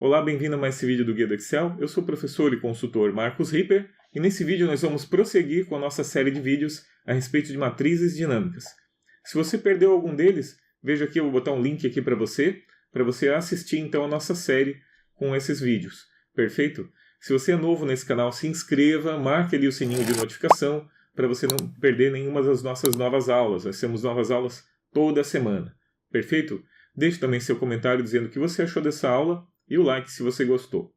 Olá, bem-vindo a mais esse vídeo do Guia do Excel. Eu sou o professor e consultor Marcos Ripper e nesse vídeo nós vamos prosseguir com a nossa série de vídeos a respeito de matrizes dinâmicas. Se você perdeu algum deles, veja aqui, eu vou botar um link aqui para você assistir então a nossa série com esses vídeos. Perfeito? Se você é novo nesse canal, se inscreva, marque ali o sininho de notificação para você não perder nenhuma das nossas novas aulas. Nós temos novas aulas toda semana. Perfeito? Deixe também seu comentário dizendo o que você achou dessa aula e o like se você gostou.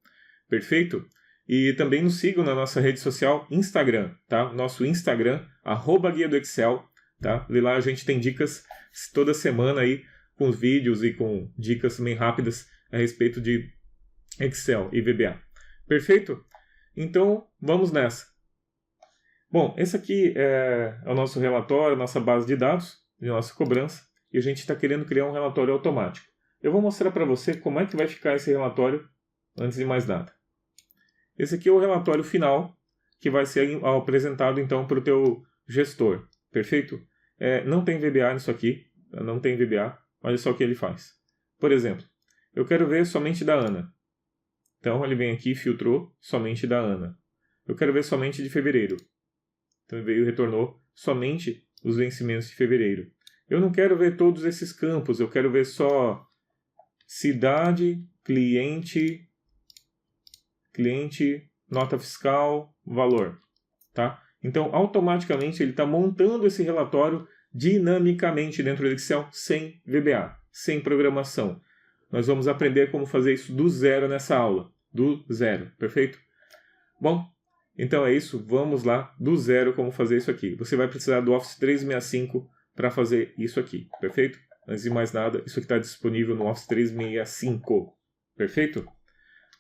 Perfeito? E também nos sigam na nossa rede social Instagram, tá? Nosso Instagram, @Guia do Excel, tá? E lá a gente tem dicas toda semana aí com vídeos e com dicas também rápidas a respeito de Excel e VBA. Perfeito? Então, vamos nessa. Bom, esse aqui é o nosso relatório, a nossa base de dados, de nossa cobrança. E a gente está querendo criar um relatório automático. Eu vou mostrar para você como é que vai ficar esse relatório antes de mais nada. Esse aqui é o relatório final que vai ser apresentado então para o teu gestor. Perfeito? Não tem VBA nisso aqui, não tem VBA. Olha só o que ele faz. Por exemplo, eu quero ver somente da Ana. Então ele vem aqui e filtrou somente da Ana. Eu quero ver somente de fevereiro. Então ele veio e retornou somente os vencimentos de fevereiro. Eu não quero ver todos esses campos, eu quero ver só cidade, cliente, nota fiscal, valor. Tá? Então, automaticamente, ele está montando esse relatório dinamicamente dentro do Excel, sem VBA, sem programação. Nós vamos aprender como fazer isso do zero nessa aula. Do zero, perfeito? Bom, então é isso. Vamos lá, do zero, como fazer isso aqui. Você vai precisar do Office 365 para fazer isso aqui, perfeito? Antes de mais nada, isso aqui está disponível no Office 365, perfeito?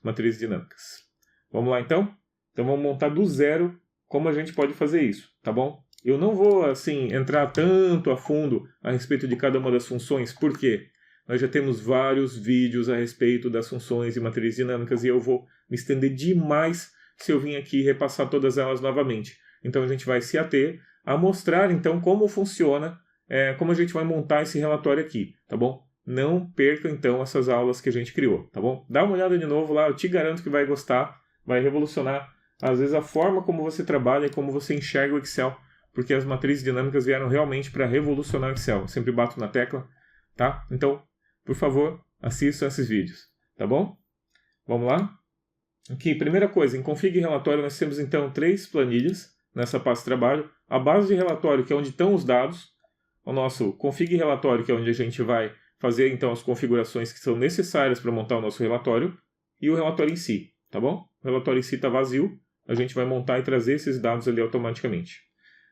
Matrizes dinâmicas. Vamos lá então? Então vamos montar do zero como a gente pode fazer isso, tá bom? Eu não vou, assim, entrar tanto a fundo a respeito de cada uma das funções, porque nós já temos vários vídeos a respeito das funções e matrizes dinâmicas e eu vou me estender demais se eu vim aqui repassar todas elas novamente. Então a gente vai se ater a mostrar então como funciona, como a gente vai montar esse relatório aqui, tá bom? Não perca então essas aulas que a gente criou, tá bom? Dá uma olhada de novo lá, eu te garanto que vai gostar, vai revolucionar às vezes a forma como você trabalha e como você enxerga o Excel, porque as matrizes dinâmicas vieram realmente para revolucionar o Excel. Eu sempre bato na tecla, tá? Então, por favor, assistam esses vídeos, tá bom? Vamos lá? Aqui, primeira coisa, em config relatório nós temos então 3 planilhas nessa pasta de trabalho. A base de relatório, que é onde estão os dados, o nosso config relatório, que é onde a gente vai fazer então as configurações que são necessárias para montar o nosso relatório, e o relatório em si, tá bom? O relatório em si está vazio, a gente vai montar e trazer esses dados ali automaticamente.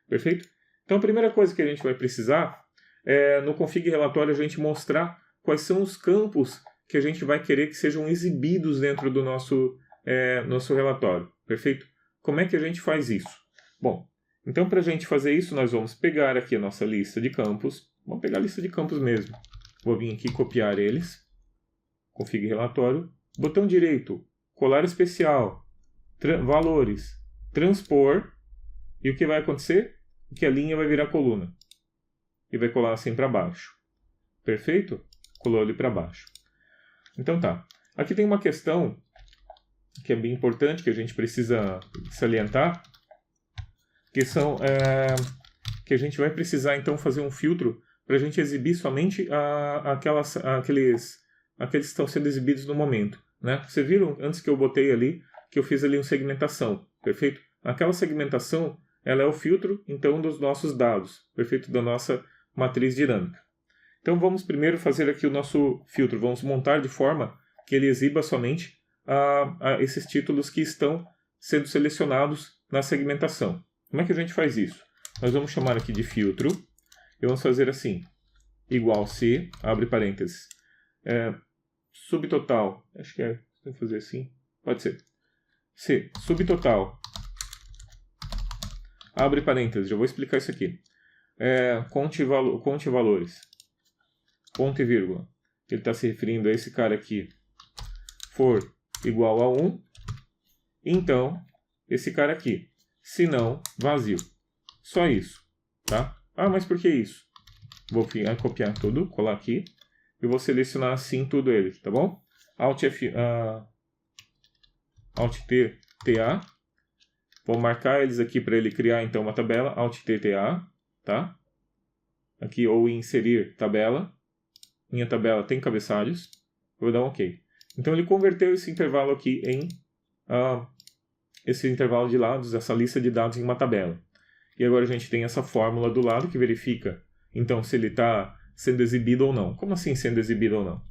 Perfeito? Então a primeira coisa que a gente vai precisar é no config relatório a gente mostrar quais são os campos que a gente vai querer que sejam exibidos dentro do nosso relatório. Perfeito? Como é que a gente faz isso? Bom, então para a gente fazer isso nós vamos pegar aqui a nossa lista de campos. Vamos pegar a lista de campos mesmo. Vou vir aqui copiar eles. Config relatório. Botão direito, colar especial, valores, transpor. E o que vai acontecer? Que a linha vai virar coluna. E vai colar assim para baixo. Perfeito? Colou ali para baixo. Então tá. Aqui tem uma questão que é bem importante, que a gente precisa salientar, que são que a gente vai precisar então fazer um filtro para a gente exibir somente aqueles que estão sendo exibidos no momento. Né? Vocês viram antes que eu botei ali, que eu fiz ali uma segmentação, perfeito? Aquela segmentação, ela é o filtro então dos nossos dados, perfeito? Da nossa matriz dinâmica. Então vamos primeiro fazer aqui o nosso filtro, vamos montar de forma que ele exiba somente esses títulos que estão sendo selecionados na segmentação. Como é que a gente faz isso? Nós vamos chamar aqui de filtro e vamos fazer assim, igual se, abre parênteses, subtotal, acho que tem que fazer assim, pode ser, se, subtotal, abre parênteses, já vou explicar isso aqui, conte valores, ponto e vírgula, ele está se referindo a esse cara aqui, for igual a 1, então, esse cara aqui, se não, vazio. Só isso, tá? Ah, mas por que isso? Vou copiar tudo, colar aqui, e vou selecionar assim tudo ele, tá bom? Alt T, TA. Vou marcar eles aqui para ele criar então uma tabela, Alt T, TA, tá? Aqui, ou inserir tabela. Minha tabela tem cabeçalhos. Vou dar um OK. Então ele converteu esse intervalo aqui em esse intervalo de lados, essa lista de dados em uma tabela. E agora a gente tem essa fórmula do lado que verifica, então, se ele está sendo exibido ou não. Como assim sendo exibido ou não?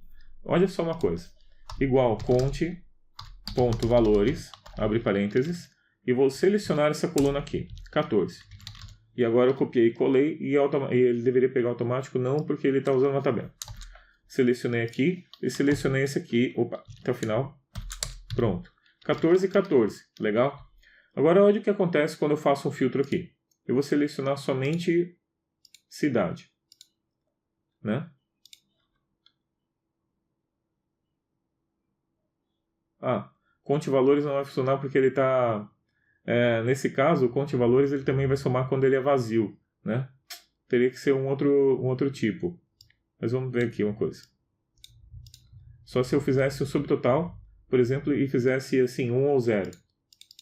Olha só uma coisa. Igual conte.valores, abre parênteses, e vou selecionar essa coluna aqui, 14. E agora eu copiei e colei, e ele deveria pegar automático, não, porque ele está usando uma tabela. Selecionei aqui, e selecionei esse aqui, opa, até o final, pronto. 14 e 14, legal? Agora olha o que acontece quando eu faço um filtro aqui. Eu vou selecionar somente cidade, né? Conte valores não vai funcionar porque ele está... nesse caso, o conte valores ele também vai somar quando ele é vazio, né? Teria que ser um outro tipo. Mas vamos ver aqui uma coisa. Só se eu fizesse um subtotal, por exemplo, e fizesse assim 1 ou 0,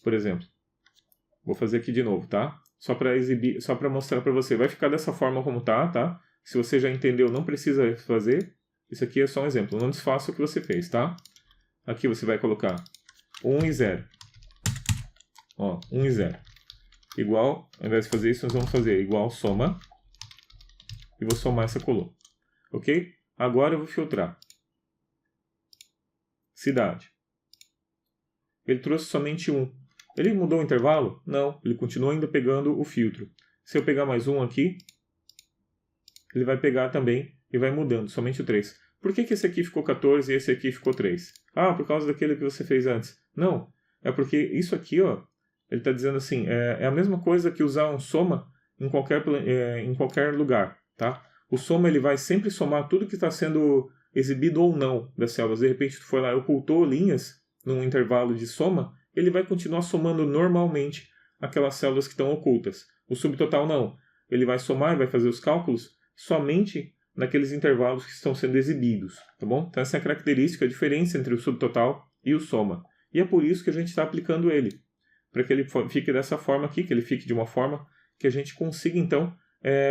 por exemplo. Vou fazer aqui de novo, tá? Só para exibir, só para mostrar para você. Vai ficar dessa forma como tá? Se você já entendeu, não precisa fazer. Isso aqui é só um exemplo. Não desfaça o que você fez, tá? Aqui você vai colocar 1 e 0. Ó, 1 e 0. Igual, ao invés de fazer isso, nós vamos fazer igual soma. E vou somar essa coluna. Ok? Agora eu vou filtrar. Cidade. Ele trouxe somente 1. Ele mudou o intervalo? Não, ele continua ainda pegando o filtro. Se eu pegar mais um aqui, ele vai pegar também e vai mudando, somente o 3. Por que esse aqui ficou 14 e esse aqui ficou 3? Por causa daquele que você fez antes. Não, é porque isso aqui, ó, ele está dizendo assim, é a mesma coisa que usar um soma em qualquer lugar, tá? O soma ele vai sempre somar tudo que está sendo exibido ou não das células. De repente tu foi lá e ocultou linhas num intervalo de soma, ele vai continuar somando normalmente aquelas células que estão ocultas. O subtotal não. Ele vai somar e vai fazer os cálculos somente naqueles intervalos que estão sendo exibidos, tá bom? Então essa é a característica, a diferença entre o subtotal e o soma. E é por isso que a gente está aplicando ele. Para que ele fique dessa forma aqui, que ele fique de uma forma que a gente consiga, então,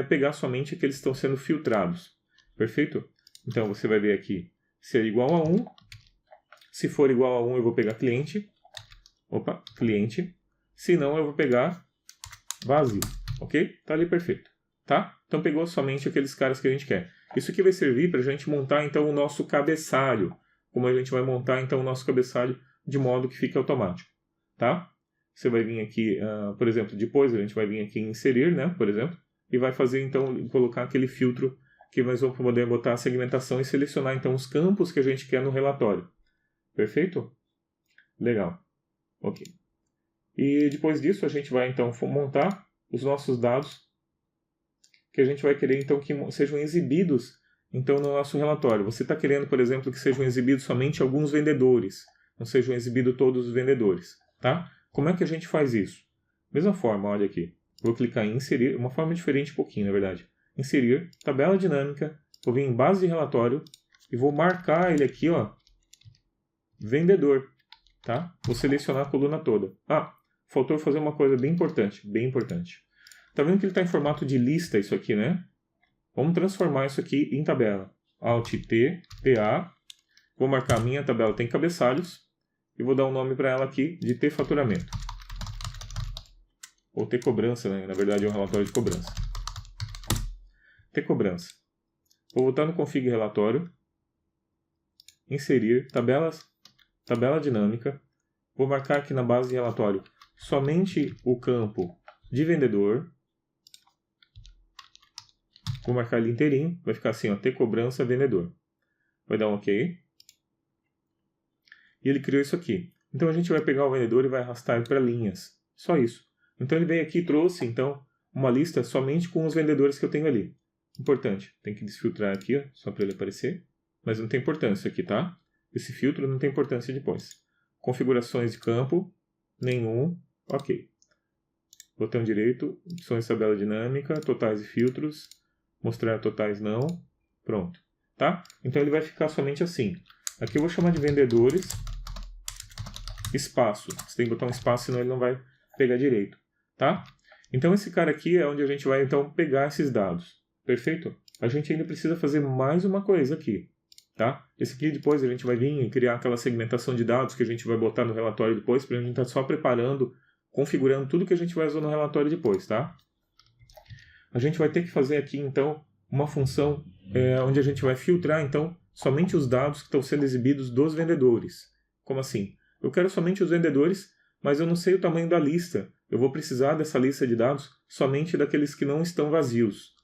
pegar somente aqueles que estão sendo filtrados. Perfeito? Então você vai ver aqui, se é igual a 1. Se for igual a 1, eu vou pegar cliente. Opa, cliente. Se não, eu vou pegar vazio. Ok? Tá ali perfeito. Tá? Então pegou somente aqueles caras que a gente quer. Isso aqui vai servir para a gente montar então o nosso cabeçalho. Como a gente vai montar então o nosso cabeçalho de modo que fique automático. Tá? Você vai vir aqui, por exemplo, depois a gente vai vir aqui em inserir, né? Por exemplo. E vai fazer então, colocar aquele filtro que nós vamos poder botar a segmentação e selecionar então os campos que a gente quer no relatório. Perfeito? Legal. Ok. E depois disso a gente vai então montar os nossos dados que a gente vai querer então que sejam exibidos então no nosso relatório. Você está querendo, por exemplo, que sejam exibidos somente alguns vendedores, não sejam exibidos todos os vendedores, tá? Como é que a gente faz isso? Mesma forma, olha aqui. Vou clicar em inserir, uma forma diferente um pouquinho, na verdade. Inserir, tabela dinâmica, vou vir em base de relatório e vou marcar ele aqui, ó, vendedor, tá? Vou selecionar a coluna toda. Faltou fazer uma coisa bem importante, bem importante. Tá vendo que ele está em formato de lista isso aqui, né? Vamos transformar isso aqui em tabela. Alt T, TA. Vou marcar a minha tabela tem cabeçalhos e vou dar um nome para ela aqui de T faturamento. Ou T cobrança, né? Na verdade é um relatório de cobrança. T cobrança. Vou voltar no config relatório. Inserir tabela dinâmica. Vou marcar aqui na base de relatório somente o campo de vendedor. Vou marcar ele inteirinho. Vai ficar assim, ó, T cobrança vendedor. Vai dar um OK. E ele criou isso aqui. Então a gente vai pegar o vendedor e vai arrastar ele para linhas. Só isso. Então ele veio aqui e trouxe então uma lista somente com os vendedores que eu tenho ali. Importante. Tem que desfiltrar aqui, ó, só para ele aparecer. Mas não tem importância aqui, tá? Esse filtro não tem importância depois. Configurações de campo. Nenhum. OK. Botão direito. Opções de tabela dinâmica. Totais e filtros. Mostrar totais não. Pronto. Tá? Então ele vai ficar somente assim. Aqui eu vou chamar de vendedores, espaço. Você tem que botar um espaço, senão ele não vai pegar direito, tá? Então esse cara aqui é onde a gente vai então pegar esses dados, perfeito? A gente ainda precisa fazer mais uma coisa aqui, tá? Esse aqui depois a gente vai vir e criar aquela segmentação de dados que a gente vai botar no relatório depois, para a gente estar só preparando, configurando tudo que a gente vai usar no relatório depois, tá? A gente vai ter que fazer aqui então uma função onde a gente vai filtrar então somente os dados que estão sendo exibidos dos vendedores. Como assim? Eu quero somente os vendedores, mas eu não sei o tamanho da lista. Eu vou precisar dessa lista de dados somente daqueles que não estão vazios.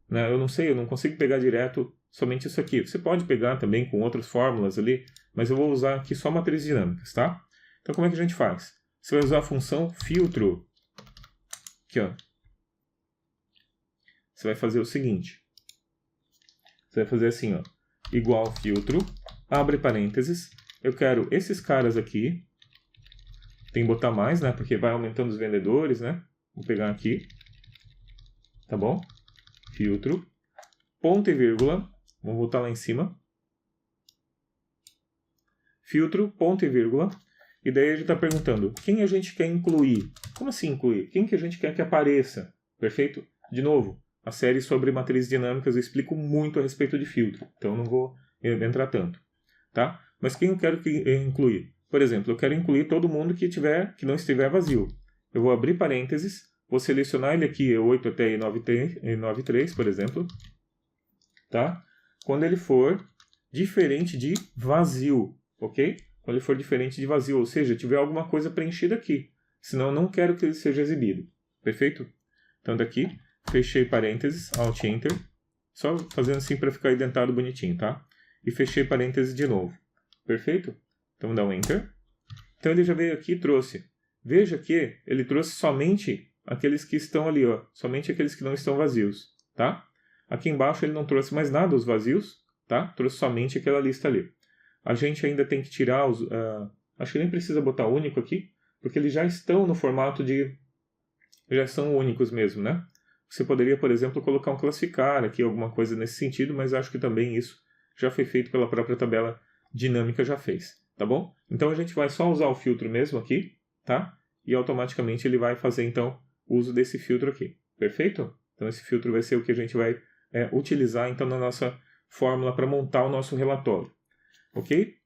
Né? Eu não sei, eu não consigo pegar direto somente isso aqui. Você pode pegar também com outras fórmulas ali, mas eu vou usar aqui só matrizes dinâmicas, tá? Então como é que a gente faz? Você vai usar a função filtro. Aqui, ó. Você vai fazer o seguinte. Você vai fazer assim, ó. Igual filtro, abre parênteses. Eu quero esses caras aqui. Tem que botar mais, né? Porque vai aumentando os vendedores, né? Vou pegar aqui. Tá bom? Filtro. Ponto e vírgula. Vamos voltar lá em cima. Filtro, ponto e vírgula. E daí a gente está perguntando, quem a gente quer incluir? Como assim incluir? Quem que a gente quer que apareça? Perfeito? De novo, a série sobre matrizes dinâmicas eu explico muito a respeito de filtro. Então não vou entrar tanto. Tá? Mas quem eu quero incluir? Por exemplo, eu quero incluir todo mundo que não estiver vazio. Eu vou abrir parênteses, vou selecionar ele aqui, E8 até E93, por exemplo. Tá? Quando ele for diferente de vazio, ok? Quando ele for diferente de vazio, ou seja, tiver alguma coisa preenchida aqui. Senão eu não quero que ele seja exibido. Perfeito? Então daqui, fechei parênteses, Alt Enter. Só fazendo assim para ficar identado bonitinho, tá? E fechei parênteses de novo. Perfeito? Então vou dar um Enter. Então ele já veio aqui e trouxe. Veja que ele trouxe somente aqueles que estão ali, ó. Somente aqueles que não estão vazios, tá? Aqui embaixo ele não trouxe mais nada, os vazios, tá? Trouxe somente aquela lista ali. A gente ainda tem que tirar os... acho que nem precisa botar único aqui, porque eles já estão no formato de... Já são únicos mesmo, né? Você poderia, por exemplo, colocar um classificar aqui, alguma coisa nesse sentido, mas acho que também isso já foi feito pela própria tabela dinâmica, já fez, tá bom? Então a gente vai só usar o filtro mesmo aqui, tá? E automaticamente ele vai fazer, então, o uso desse filtro aqui. Perfeito? Então esse filtro vai ser o que a gente vai utilizar, então, na nossa fórmula para montar o nosso relatório. Ok?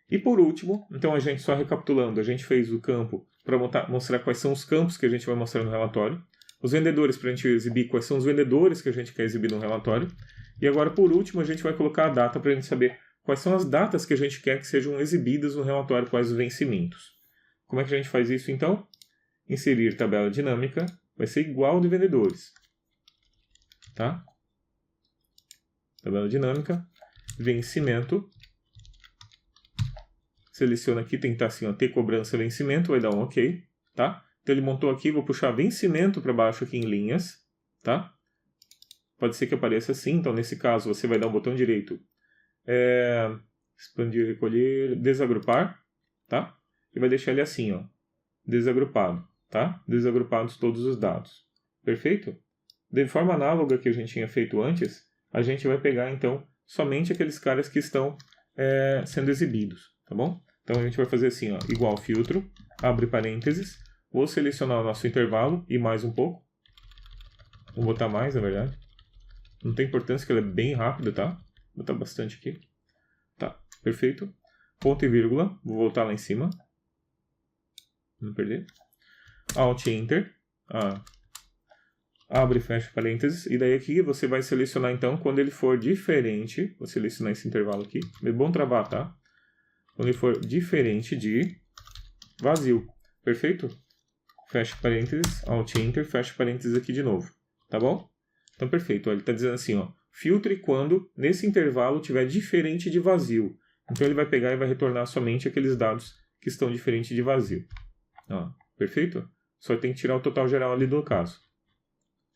E por último, então a gente só recapitulando, a gente fez o campo para mostrar quais são os campos que a gente vai mostrar no relatório, os vendedores para a gente exibir quais são os vendedores que a gente quer exibir no relatório, e agora por último a gente vai colocar a data para a gente saber quais são as datas que a gente quer que sejam exibidas no relatório, quais os vencimentos. Como é que a gente faz isso então? Inserir tabela dinâmica vai ser igual de vendedores. Tá? Tabela dinâmica, vencimento. Seleciona aqui, tem que estar assim, ó, ter cobrança vencimento, vai dar um OK, tá? Então ele montou aqui, vou puxar vencimento para baixo aqui em linhas, tá? Pode ser que apareça assim, então nesse caso você vai dar um botão direito, expandir, recolher, desagrupar, tá? E vai deixar ele assim, ó, desagrupado, tá? Desagrupados todos os dados. Perfeito? De forma análoga que a gente tinha feito antes, a gente vai pegar então somente aqueles caras que estão sendo exibidos, tá bom? Então a gente vai fazer assim, ó, igual filtro, abre parênteses, vou selecionar o nosso intervalo e mais um pouco. Vou botar mais, na verdade. Não tem importância que ele é bem rápido, tá? Vou botar bastante aqui. Tá, perfeito. Ponto e vírgula, vou voltar lá em cima. Não perder. Alt Enter. Abre e fecha parênteses. E daí aqui você vai selecionar então quando ele for diferente. Vou selecionar esse intervalo aqui. É bom travar, tá? Quando ele for diferente de vazio. Perfeito? Fecha parênteses, Alt Enter, fecha parênteses aqui de novo. Tá bom? Então, perfeito. Ele está dizendo assim, ó, filtre quando nesse intervalo tiver diferente de vazio. Então, ele vai pegar e vai retornar somente aqueles dados que estão diferentes de vazio. Ó, perfeito? Só tem que tirar o total geral ali do caso.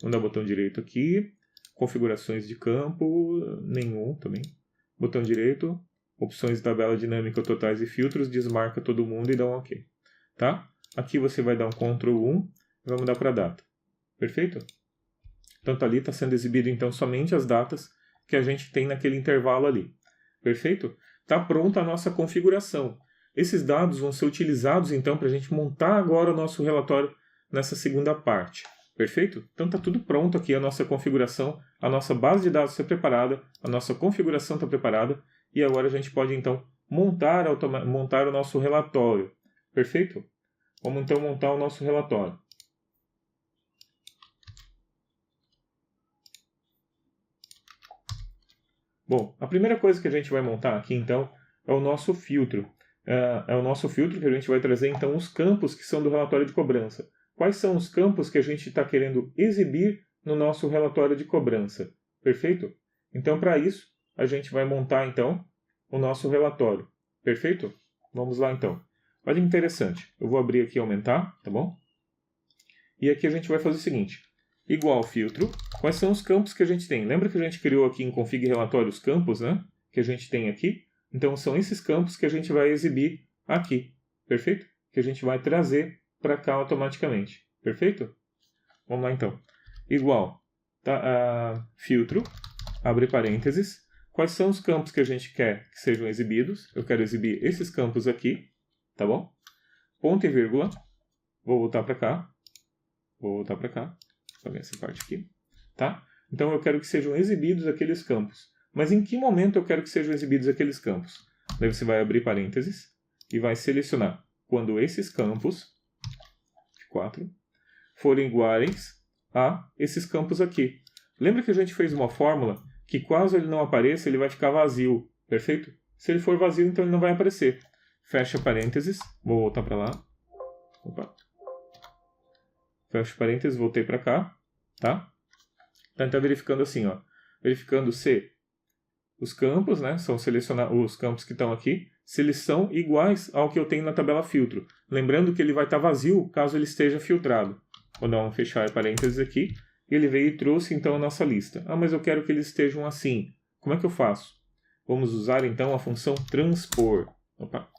Vamos dar botão direito aqui. Configurações de campo, nenhum também. Botão direito. Opções de tabela dinâmica, totais e filtros, desmarca todo mundo e dá um OK. Tá? Aqui você vai dar um Ctrl 1 e vai mudar para a data. Perfeito? Então ali está sendo exibido então somente as datas que a gente tem naquele intervalo ali. Perfeito? está pronta a nossa configuração. Esses dados vão ser utilizados, então, para a gente montar agora o nosso relatório nessa segunda parte. Perfeito? Então está tudo pronto aqui, a nossa configuração, a nossa base de dados está preparada, a nossa configuração está preparada, e agora a gente pode, então, montar o nosso relatório. Perfeito? Vamos, então, montar o nosso relatório. Bom, a primeira coisa que a gente vai montar aqui, então, é o nosso filtro. É o nosso filtro que a gente vai trazer, então, os campos que são do relatório de cobrança. Quais são os campos que a gente está querendo exibir no nosso relatório de cobrança? Perfeito? Então, para isso, a gente vai montar, então, o nosso relatório. Perfeito? Vamos lá, então. Olha que interessante. Eu vou abrir aqui e aumentar, tá bom? E aqui a gente vai fazer o seguinte. Igual filtro. Quais são os campos que a gente tem? Lembra que a gente criou aqui em config relatório os campos, né? Que a gente tem aqui. Então, são esses campos que a gente vai exibir aqui. Perfeito? Que a gente vai trazer para cá automaticamente. Perfeito? Vamos lá, então. Igual. Filtro. Abre parênteses. Quais são os campos que a gente quer que sejam exibidos? Eu quero exibir esses campos aqui. Tá bom? Ponto e vírgula. Vou voltar para cá. Vou voltar para cá. Para essa parte aqui. Tá? Então, eu quero que sejam exibidos aqueles campos. Mas em que momento eu quero que sejam exibidos aqueles campos? Daí você vai abrir parênteses e vai selecionar quando esses campos, 4, forem iguais a esses campos aqui. Lembra que a gente fez uma fórmula que caso ele não apareça, ele vai ficar vazio. Perfeito? Se ele for vazio, então ele não vai aparecer. Fecha parênteses. Vou voltar para lá. Opa. Fecha parênteses, voltei para cá. Tá? Então está verificando assim, ó. Verificando se os campos, né, são os campos que estão aqui, se eles são iguais ao que eu tenho na tabela filtro. Lembrando que ele vai estar vazio caso ele esteja filtrado. Vou dar um fechar parênteses aqui. E ele veio e trouxe então a nossa lista. Ah, mas eu quero que eles estejam assim. Como é que eu faço? Vamos usar então a função transpor. Opa.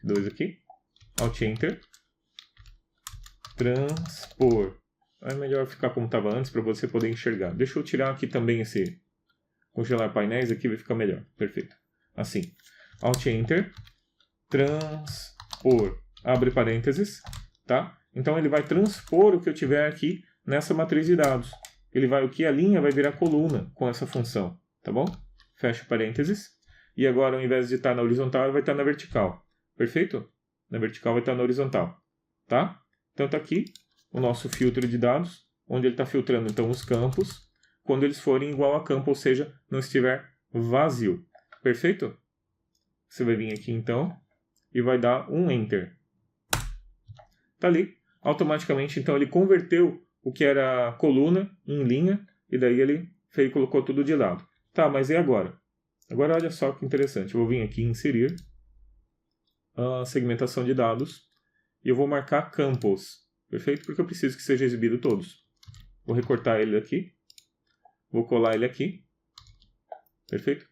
2 aqui. Alt Enter. Transpor. É melhor ficar como estava antes para você poder enxergar. Deixa eu tirar aqui também esse congelar painéis aqui, vai ficar melhor. Perfeito. Assim. Alt Enter. Transpor. Abre parênteses. Tá? Então ele vai transpor o que eu tiver aqui nessa matriz de dados. Aqui a linha vai virar coluna com essa função. Tá bom? Fecha parênteses. E agora, ao invés de estar na horizontal, ele vai estar na vertical. Perfeito? Na vertical vai estar na horizontal. Tá? Então está aqui o nosso filtro de dados, onde ele está filtrando então os campos, quando eles forem igual a campo, ou seja, não estiver vazio. Perfeito? Você vai vir aqui então e vai dar um Enter. Está ali. Automaticamente, então, ele converteu o que era coluna em linha, e daí ele colocou tudo de lado. Tá, mas e agora? Agora olha só que interessante. Eu vou vir aqui em inserir a segmentação de dados e eu vou marcar campos. Perfeito? Porque eu preciso que seja exibido todos. Vou recortar ele aqui. Vou colar ele aqui. Perfeito?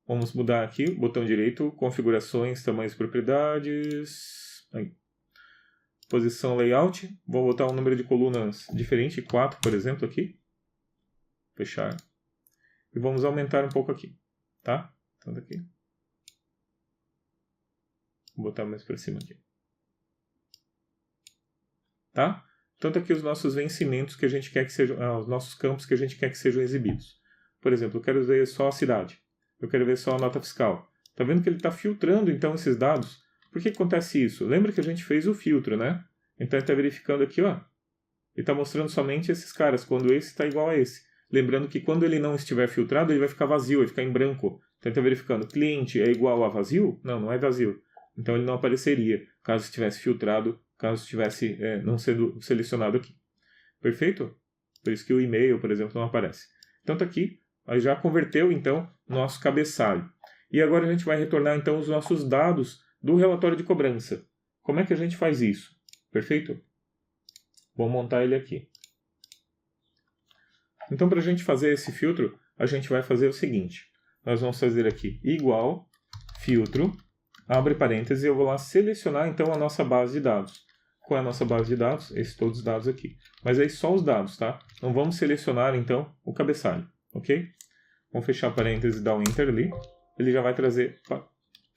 Vamos mudar aqui, botão direito, configurações, tamanhos e propriedades. Aí. Posição layout. Vou botar um número de colunas diferente, 4, por exemplo, aqui. Fechar. E vamos aumentar um pouco aqui. Tá? Então daqui. Vou botar mais para cima aqui. Tá? Então tá aqui os nossos vencimentos que a gente quer que sejam, os nossos campos que a gente quer que sejam exibidos. Por exemplo, eu quero ver só a cidade. Eu quero ver só a nota fiscal. Tá vendo que ele está filtrando então esses dados? Por que acontece isso? Lembra que a gente fez o filtro, né? Então ele está verificando aqui, ó. Ele está mostrando somente esses caras, quando esse está igual a esse. Lembrando que quando ele não estiver filtrado, ele vai ficar vazio, vai ficar em branco. Então ele está verificando, cliente é igual a vazio? Não, não é vazio. Então ele não apareceria, caso estivesse filtrado, caso estivesse não sendo selecionado aqui. Perfeito? Por isso que o e-mail, por exemplo, não aparece. Então está aqui, aí já converteu então nosso cabeçalho. E agora a gente vai retornar então os nossos dados do relatório de cobrança. Como é que a gente faz isso? Perfeito? Vou montar ele aqui. Então, para a gente fazer esse filtro, a gente vai fazer o seguinte. Nós vamos fazer aqui igual, filtro, abre parênteses, e eu vou lá selecionar então a nossa base de dados. Qual é a nossa base de dados? Todos os dados aqui. Mas aí só os dados, tá? Não vamos selecionar então o cabeçalho, ok? Vamos fechar parênteses e dar um Enter ali. ele já vai trazer... Opa,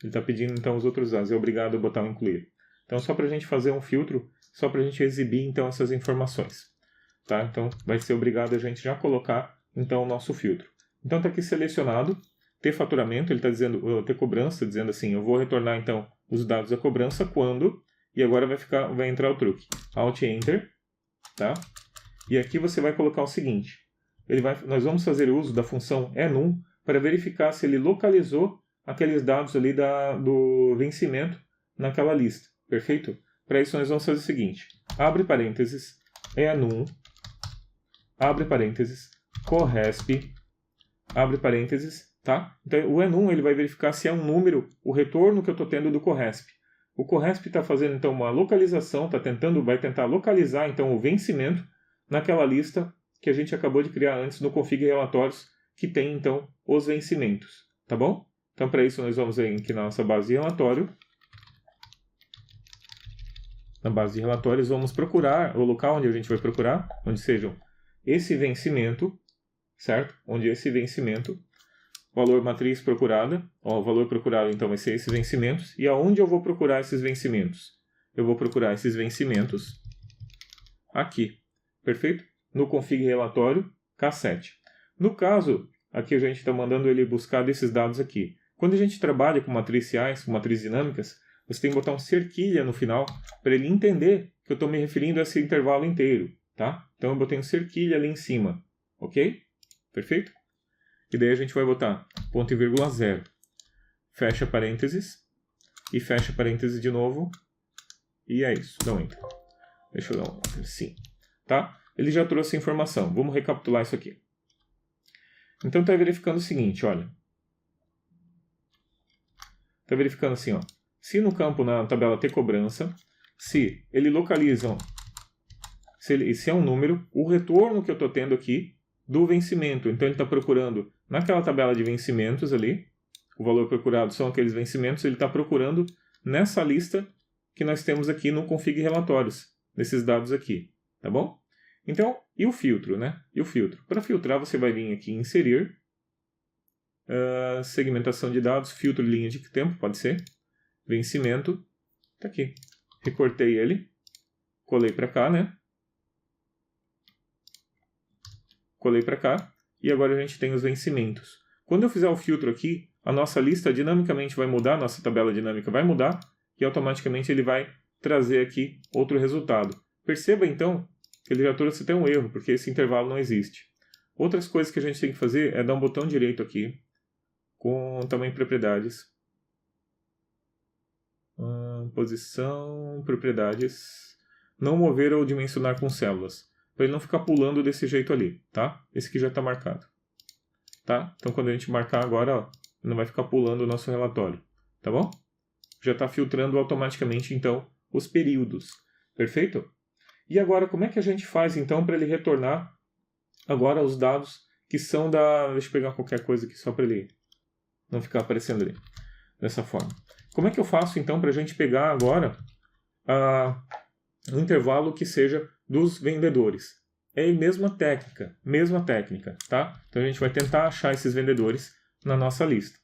ele está pedindo então os outros dados, é obrigado a botar o incluir. Então só para a gente fazer um filtro, só para a gente exibir então essas informações. Tá? Então vai ser obrigado a gente já colocar então o nosso filtro. Então está aqui selecionado, ter faturamento, ele está dizendo, ter cobrança, dizendo assim, eu vou retornar então os dados da cobrança quando, e agora vai entrar o truque. Alt Enter, tá? E aqui você vai colocar o seguinte, nós vamos fazer uso da função enum para verificar se ele localizou aqueles dados ali do vencimento naquela lista, perfeito? Para isso nós vamos fazer o seguinte, abre parênteses, enum, abre parênteses, corresp, abre parênteses, tá? Então o enum ele vai verificar se é um número o retorno que eu estou tendo do corresp. O corresp está fazendo então uma localização, vai tentar localizar então o vencimento naquela lista que a gente acabou de criar antes no config relatórios, que tem então os vencimentos, tá bom? Então para isso nós vamos aqui na nossa base de relatório. Na base de relatórios vamos procurar o local onde a gente vai procurar, onde sejam esse vencimento, certo? Onde esse vencimento, valor matriz procurada, o valor procurado então vai ser esses vencimentos, e aonde eu vou procurar esses vencimentos? Eu vou procurar esses vencimentos aqui, perfeito? No config relatório K7. No caso, aqui a gente está mandando ele buscar desses dados aqui. Quando a gente trabalha com matriciais, com matrizes dinâmicas, você tem que botar um cerquilha no final para ele entender que eu estou me referindo a esse intervalo inteiro, tá? Então eu botei um cerquilha ali em cima, ok? Perfeito? E daí a gente vai botar ponto e vírgula 0, fecha parênteses, e fecha parênteses de novo, e é isso, dá um enter. Deixa eu dar um enter, sim. Tá? Ele já trouxe a informação, vamos recapitular isso aqui. Então está verificando o seguinte, olha. Está verificando assim, ó. Se no campo, na tabela ter cobrança, se ele localiza, se é um número, o retorno que eu estou tendo aqui do vencimento. Então ele está procurando naquela tabela de vencimentos ali, o valor procurado são aqueles vencimentos, ele está procurando nessa lista que nós temos aqui no config relatórios, desses dados aqui, tá bom? Então, e o filtro, né? E o filtro? Para filtrar você vai vir aqui em inserir, segmentação de dados, filtro linha de tempo, pode ser, vencimento, tá aqui. Recortei ele, colei para cá, né? Colei para cá, e agora a gente tem os vencimentos. Quando eu fizer o filtro aqui, a nossa lista dinamicamente vai mudar, a nossa tabela dinâmica vai mudar, e automaticamente ele vai trazer aqui outro resultado. Perceba então que ele já trouxe até um erro, porque esse intervalo não existe. Outras coisas que a gente tem que fazer é dar um botão direito aqui, com tamanho propriedades. Posição, propriedades. Não mover ou dimensionar com células. Para ele não ficar pulando desse jeito ali, tá? Esse aqui já está marcado. Tá? Então quando a gente marcar agora, ó, ele não vai ficar pulando o nosso relatório. Tá bom? Já está filtrando automaticamente então os períodos. Perfeito? E agora como é que a gente faz então para ele retornar agora os dados que são da... Deixa eu pegar qualquer coisa aqui só para ele não ficar aparecendo ali. Dessa forma. Como é que eu faço então para a gente pegar agora um intervalo que seja dos vendedores? É a mesma técnica, tá? Então a gente vai tentar achar esses vendedores na nossa lista.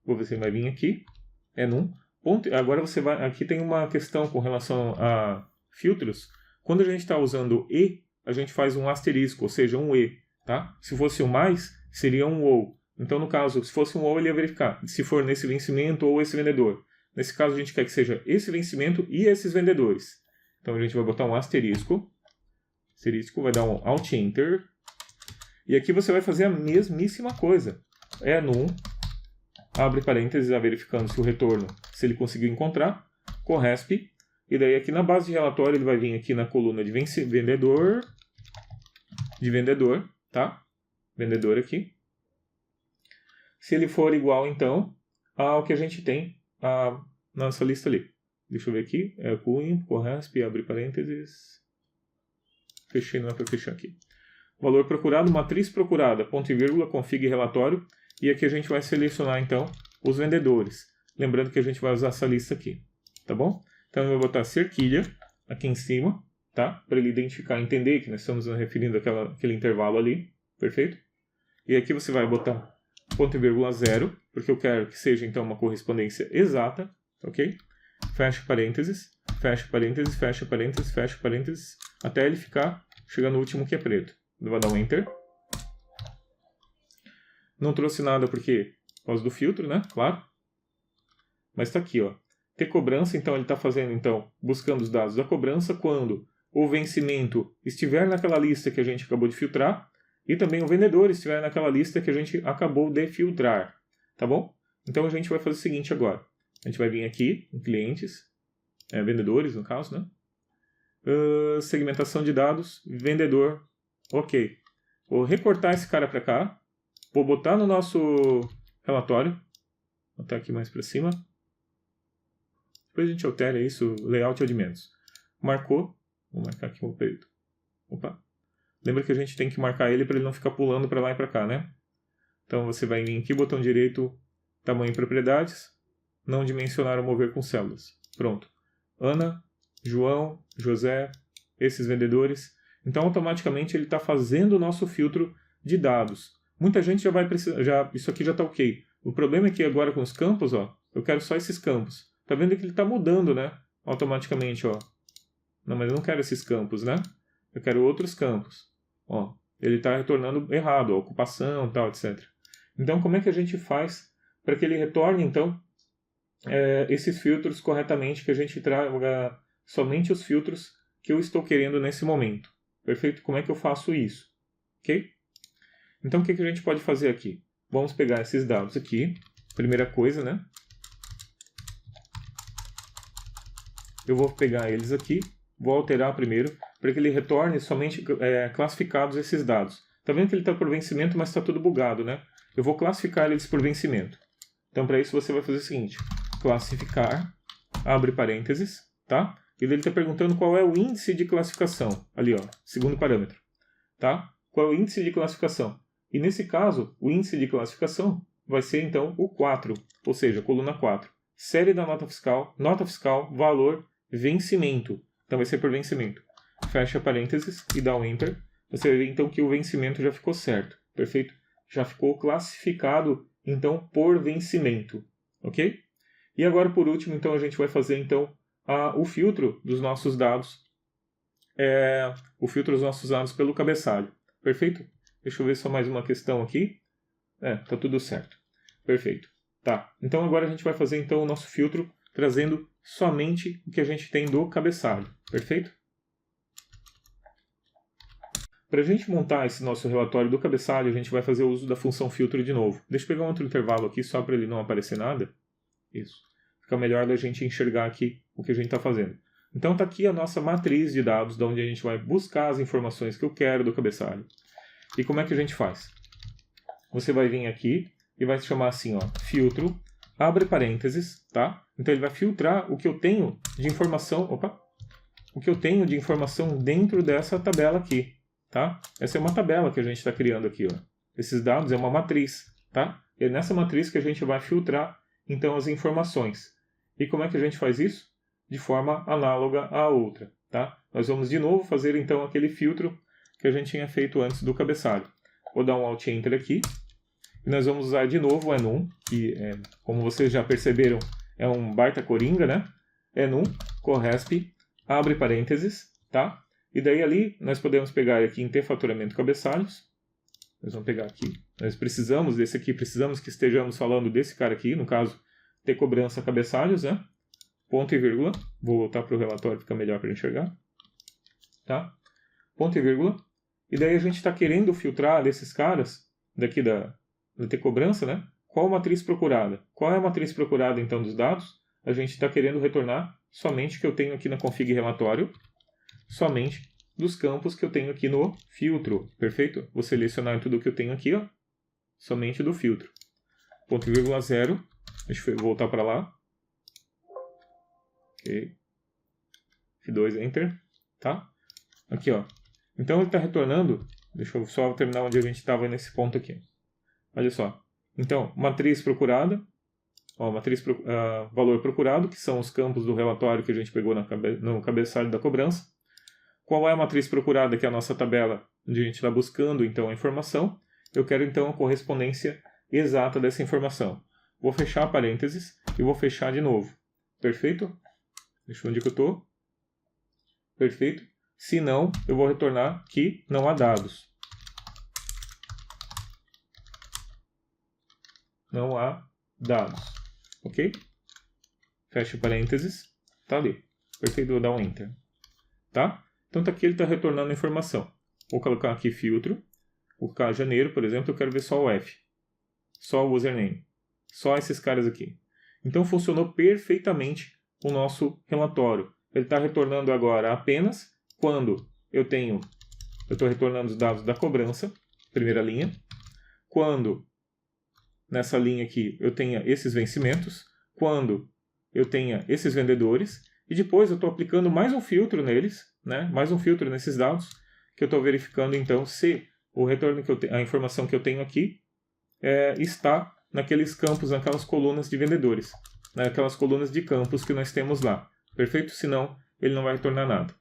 Vou ver se ele vai vir aqui, enum. Agora você vai, aqui tem uma questão com relação a filtros. Quando a gente está usando e, a gente faz um asterisco, ou seja, um e, tá? Se fosse um mais, seria um ou. Então, no caso, se fosse um ou, ele ia verificar se for nesse vencimento ou esse vendedor. Nesse caso, a gente quer que seja esse vencimento e esses vendedores. Então, a gente vai botar um asterisco. Asterisco, vai dar um Alt Enter. E aqui você vai fazer a mesmíssima coisa. Enum, abre parênteses, verificando se o retorno, se ele conseguiu encontrar, corresp. E daí aqui na base de relatório, ele vai vir aqui na coluna de vendedor, tá? Vendedor aqui. Se ele for igual, então, ao que a gente tem na nossa lista ali. Deixa eu ver aqui. Corresp, abre parênteses. Fechei, não é para fechar aqui. Valor procurado, matriz procurada, ponto e vírgula, config relatório. E aqui a gente vai selecionar, então, os vendedores. Lembrando que a gente vai usar essa lista aqui. Tá bom? Então eu vou botar cerquilha aqui em cima, tá? Para ele identificar, entender que nós estamos nos referindo àquele intervalo ali. Perfeito? E aqui você vai botar ponto e vírgula 0, porque eu quero que seja então uma correspondência exata, ok? Fecha parênteses, fecha parênteses, fecha parênteses, fecha parênteses, até ele chegar no último que é preto. Eu vou dar um Enter. Não trouxe nada porque por causa do filtro, né? Claro. Mas está aqui, ó. Ter cobrança, então ele está fazendo, então, buscando os dados da cobrança quando o vencimento estiver naquela lista que a gente acabou de filtrar e também o vendedor estiver naquela lista que a gente acabou de filtrar, tá bom? Então a gente vai fazer o seguinte agora. A gente vai vir aqui em clientes, vendedores no caso, né? Segmentação de dados, vendedor, ok. Vou recortar esse cara para cá, vou botar no nosso relatório, vou botar aqui mais para cima. Depois a gente altera isso, layout é de menos. Marcou, vou marcar aqui o preto. Opa. Lembra que a gente tem que marcar ele para ele não ficar pulando para lá e para cá, né? Então você vai vir aqui, botão direito, tamanho e propriedades, não dimensionar ou mover com células. Pronto. Ana, João, José, esses vendedores. Então automaticamente ele está fazendo o nosso filtro de dados. Muita gente já vai precisar, isso aqui já está ok. O problema é que agora com os campos, ó, eu quero só esses campos. Tá vendo que ele está mudando, né? Automaticamente, ó. Não, mas eu não quero esses campos, né? Eu quero outros campos. Ó, ele está retornando errado, a ocupação, tal, etc. Então, como é que a gente faz para que ele retorne, então, esses filtros corretamente, que a gente traga somente os filtros que eu estou querendo nesse momento? Perfeito? Como é que eu faço isso? Ok? Então, o que a gente pode fazer aqui? Vamos pegar esses dados aqui. Primeira coisa, né? Eu vou pegar eles aqui, vou alterar primeiro, para que ele retorne somente classificados esses dados. Está vendo que ele está por vencimento, mas está tudo bugado, né? Eu vou classificar eles por vencimento. Então, para isso, você vai fazer o seguinte. Classificar, abre parênteses, tá? E ele está perguntando qual é o índice de classificação. Ali, ó, segundo parâmetro. Tá? Qual é o índice de classificação? E nesse caso, o índice de classificação vai ser, então, o 4, ou seja, coluna 4. Série da nota fiscal, valor, vencimento. Então vai ser por vencimento. Fecha parênteses e dá um Enter. Você vai ver então que o vencimento já ficou certo. Perfeito? Já ficou classificado então por vencimento. Ok? E agora por último então a gente vai fazer então o filtro dos nossos dados. O filtro dos nossos dados pelo cabeçalho. Perfeito? Deixa eu ver só mais uma questão aqui. Tá tudo certo. Perfeito. Tá. Então agora a gente vai fazer então o nosso filtro trazendo somente o que a gente tem do cabeçalho. Perfeito? Para a gente montar esse nosso relatório do cabeçalho, a gente vai fazer o uso da função filtro de novo. Deixa eu pegar um outro intervalo aqui só para ele não aparecer nada. Isso. Fica melhor da gente enxergar aqui o que a gente está fazendo. Então está aqui a nossa matriz de dados, de onde a gente vai buscar as informações que eu quero do cabeçalho. E como é que a gente faz? Você vai vir aqui e vai se chamar assim, ó, filtro, abre parênteses, tá? Então ele vai filtrar o que eu tenho de informação, o que eu tenho de informação dentro dessa tabela aqui, tá? Essa é uma tabela que a gente está criando aqui, ó. Esses dados é uma matriz, tá? E é nessa matriz que a gente vai filtrar, então, as informações. E como é que a gente faz isso? De forma análoga à outra, tá? Nós vamos de novo fazer, então, aquele filtro que a gente tinha feito antes do cabeçalho. Vou dar um Alt Enter aqui. E nós vamos usar de novo o enum, que, como vocês já perceberam, é um baita coringa, né? Enum, corresp, abre parênteses, tá? E daí ali nós podemos pegar aqui em ter faturamento cabeçalhos. Nós vamos pegar aqui. Nós precisamos desse aqui, precisamos que estejamos falando desse cara aqui, no caso, ter cobrança cabeçalhos, né? Ponto e vírgula. Vou voltar para o relatório, fica melhor para enxergar. Tá? Ponto e vírgula. E daí a gente está querendo filtrar desses caras, daqui da ter cobrança, né? Qual a matriz procurada? Qual é a matriz procurada, então, dos dados? A gente está querendo retornar somente o que eu tenho aqui na config relatório, somente dos campos que eu tenho aqui no filtro. Perfeito? Vou selecionar tudo o que eu tenho aqui, ó, somente do filtro. Ponto e vírgula 0. Deixa eu voltar para lá. Ok. F2, Enter. Tá? Aqui, ó. Então ele está retornando. Deixa eu só terminar onde a gente estava nesse ponto aqui. Olha só. Então, matriz procurada. Ó, valor procurado, que são os campos do relatório que a gente pegou no cabeçalho da cobrança. Qual é a matriz procurada, que é a nossa tabela, onde a gente está buscando então a informação. Eu quero então a correspondência exata dessa informação. Vou fechar parênteses e vou fechar de novo. Perfeito? Deixa eu ver onde que eu estou. Perfeito? Se não, eu vou retornar que não há dados. Não há dados. Ok? Fecha parênteses. Tá ali. Perfeito, vou dar um Enter. Tá? Então aqui ele está retornando a informação. Vou colocar aqui filtro. Vou colocar janeiro, por exemplo, eu quero ver só o F. Só o username. Só esses caras aqui. Então funcionou perfeitamente o nosso relatório. Ele está retornando agora apenas quando eu estou retornando os dados da cobrança, primeira linha. Quando nessa linha aqui eu tenha esses vencimentos. Quando eu tenha esses vendedores. E depois eu estou aplicando mais um filtro neles, né? Mais um filtro nesses dados, que eu estou verificando então se o retorno a informação que eu tenho aqui está naqueles campos, naquelas colunas de vendedores, naquelas colunas de campos que nós temos lá. Perfeito? Senão ele não vai retornar nada.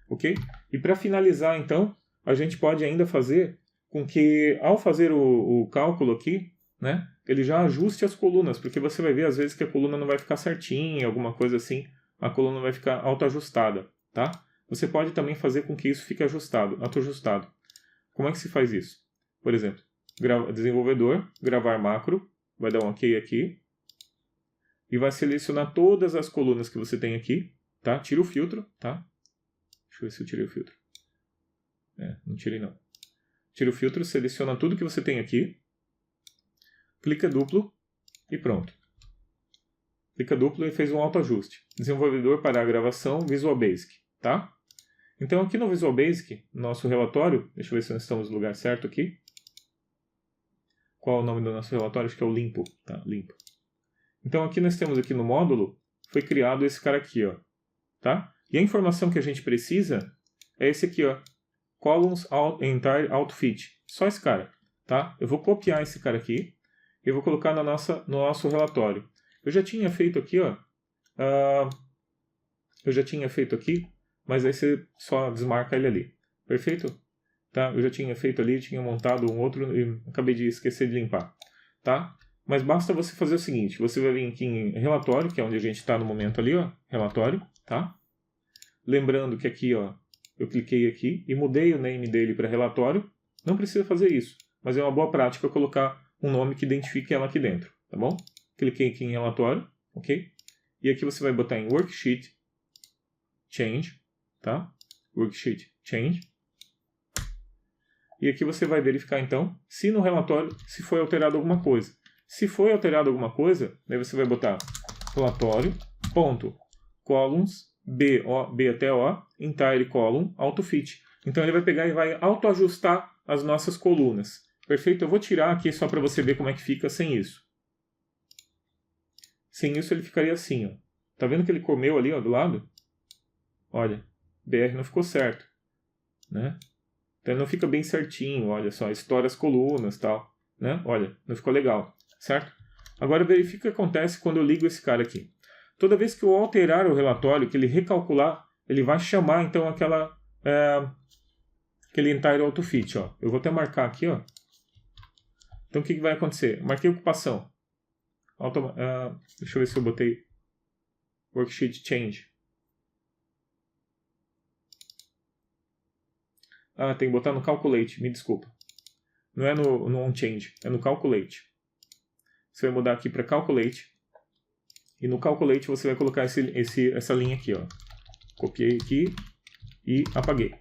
Ok? E para finalizar então, a gente pode ainda fazer com que ao fazer o cálculo aqui, né, ele já ajuste as colunas, porque você vai ver às vezes que a coluna não vai ficar certinha, alguma coisa assim. A coluna vai ficar autoajustada, tá? Você pode também fazer com que isso fique autoajustado. Como é que se faz isso? Por exemplo, desenvolvedor, gravar macro, vai dar um OK aqui, e vai selecionar todas as colunas que você tem aqui, tá? Tira o filtro, tá? Deixa eu ver se eu tirei o filtro. Não tirei não. Tira o filtro, seleciona tudo que você tem aqui, clica duplo e pronto. Clica duplo e fez um autoajuste. Desenvolvedor para a gravação, Visual Basic, tá? Então aqui no Visual Basic, nosso relatório, deixa eu ver se nós estamos no lugar certo aqui. Qual é o nome do nosso relatório? Acho que é o limpo, tá? Limpo. Então aqui nós temos aqui no módulo, foi criado esse cara aqui, ó, tá? E a informação que a gente precisa é esse aqui, ó, Columns Entire Outfit. Só esse cara, tá? Eu vou copiar esse cara aqui e vou colocar no nosso relatório. Eu já tinha feito aqui, ó. Mas aí você só desmarca ele ali. Perfeito? Tá? Eu já tinha feito ali, tinha montado um outro e acabei de esquecer de limpar. Tá? Mas basta você fazer o seguinte, você vai vir aqui em relatório, que é onde a gente está no momento ali, ó. Relatório, tá? Lembrando que aqui, ó, eu cliquei aqui e mudei o name dele para relatório. Não precisa fazer isso, mas é uma boa prática colocar um nome que identifique ela aqui dentro, tá bom? Cliquei aqui em relatório, ok? E aqui você vai botar em Worksheet Change, tá? Worksheet Change. E aqui você vai verificar então se no relatório se foi alterado alguma coisa. Se foi alterado alguma coisa, daí você vai botar relatório.columns B até O, entire column, autofit. Então ele vai pegar e vai autoajustar as nossas colunas. Perfeito? Eu vou tirar aqui só para você ver como é que fica sem isso. Sem isso ele ficaria assim, ó. Tá vendo que ele comeu ali, ó, do lado? Olha, BR não ficou certo, né? Então ele não fica bem certinho, olha só, estoura as colunas, tal, né? Olha, não ficou legal, certo? Agora verifica o que acontece quando eu ligo esse cara aqui. Toda vez que eu alterar o relatório, que ele recalcular, ele vai chamar então aquele entire autofit, ó. Eu vou até marcar aqui, ó. Então o que vai acontecer? Marquei ocupação. Deixa eu ver se eu botei Worksheet Change. Tem que botar no Calculate, me desculpa. Não é no OnChange, é no Calculate. Você vai mudar aqui para Calculate. E no Calculate você vai colocar essa linha aqui, ó. Copiei aqui e apaguei.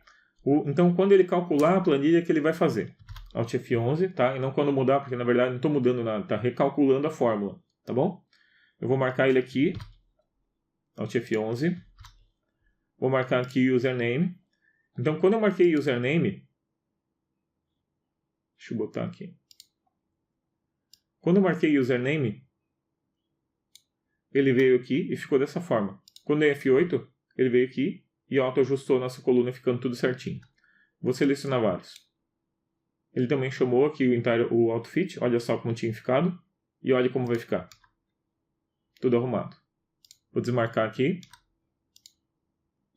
Então quando ele calcular a planilha, que ele vai fazer? Alt F11, tá? E não quando mudar, porque na verdade não estou mudando nada, está recalculando a fórmula, tá bom? Eu vou marcar ele aqui, Alt F11. Vou marcar aqui username. Então quando eu marquei username, deixa eu botar aqui. Quando eu marquei username, ele veio aqui e ficou dessa forma. Quando é F8, ele veio aqui e auto-ajustou a nossa coluna, ficando tudo certinho. Vou selecionar vários. Ele também chamou aqui o outfit, olha só como tinha ficado, e olha como vai ficar. Tudo arrumado. Vou desmarcar aqui.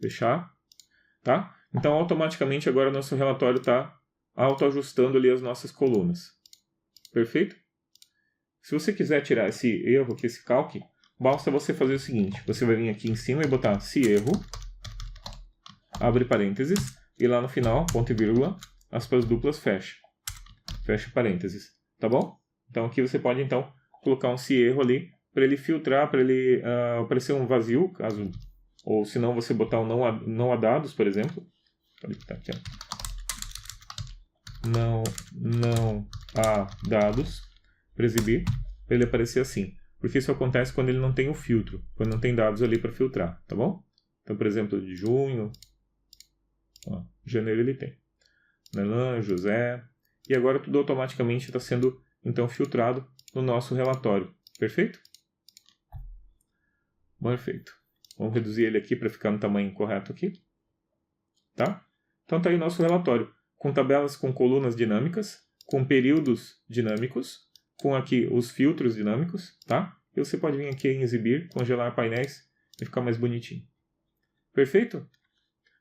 Fechar. Tá? Então, automaticamente, agora nosso relatório está autoajustando ali as nossas colunas. Perfeito? Se você quiser tirar esse erro aqui, esse calque, basta você fazer o seguinte. Você vai vir aqui em cima e botar se erro, abre parênteses, e lá no final, ponto e vírgula, aspas duplas, fecha. Fecha parênteses, tá bom? Então aqui você pode então colocar um se erro ali, para ele filtrar, para ele aparecer um vazio, caso, ou se não você botar um não há dados, por exemplo. Pode botar aqui, ó. Não há dados para exibir, para ele aparecer assim. Porque isso acontece quando ele não tem o filtro, quando não tem dados ali para filtrar, tá bom? Então, por exemplo, de junho, ó, janeiro ele tem. Nelan, José, e agora tudo automaticamente está sendo então filtrado no nosso relatório. Perfeito? Perfeito. Vamos reduzir ele aqui para ficar no tamanho correto aqui. Tá? Então está aí o nosso relatório, com tabelas com colunas dinâmicas, com períodos dinâmicos, com aqui os filtros dinâmicos, tá? E você pode vir aqui em exibir, congelar painéis e ficar mais bonitinho. Perfeito?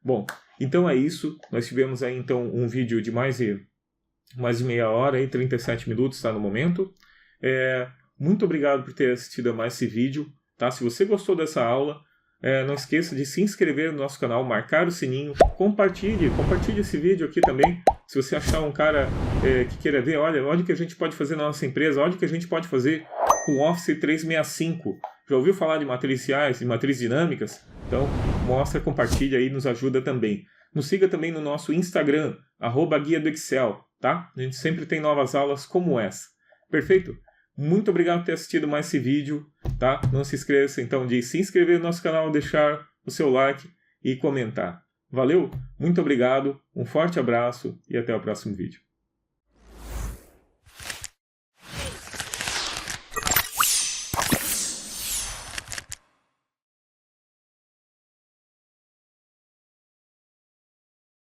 Bom, então é isso. Nós tivemos aí então um vídeo de mais de meia hora, aí, 37 minutos está no momento. Muito obrigado por ter assistido a mais esse vídeo. Tá? Se você gostou dessa aula, não esqueça de se inscrever no nosso canal, marcar o sininho, compartilhe esse vídeo aqui também. Se você achar um cara que queira ver, olha o que a gente pode fazer na nossa empresa, olha o que a gente pode fazer com Office 365. Já ouviu falar de matriciais, de matrizes dinâmicas? Então, mostra, compartilha aí, nos ajuda também. Nos siga também no nosso Instagram, @guia do Excel, tá? A gente sempre tem novas aulas como essa. Perfeito? Muito obrigado por ter assistido mais esse vídeo, tá? Não se esqueça então de se inscrever no nosso canal, deixar o seu like e comentar. Valeu? Muito obrigado, um forte abraço e até o próximo vídeo.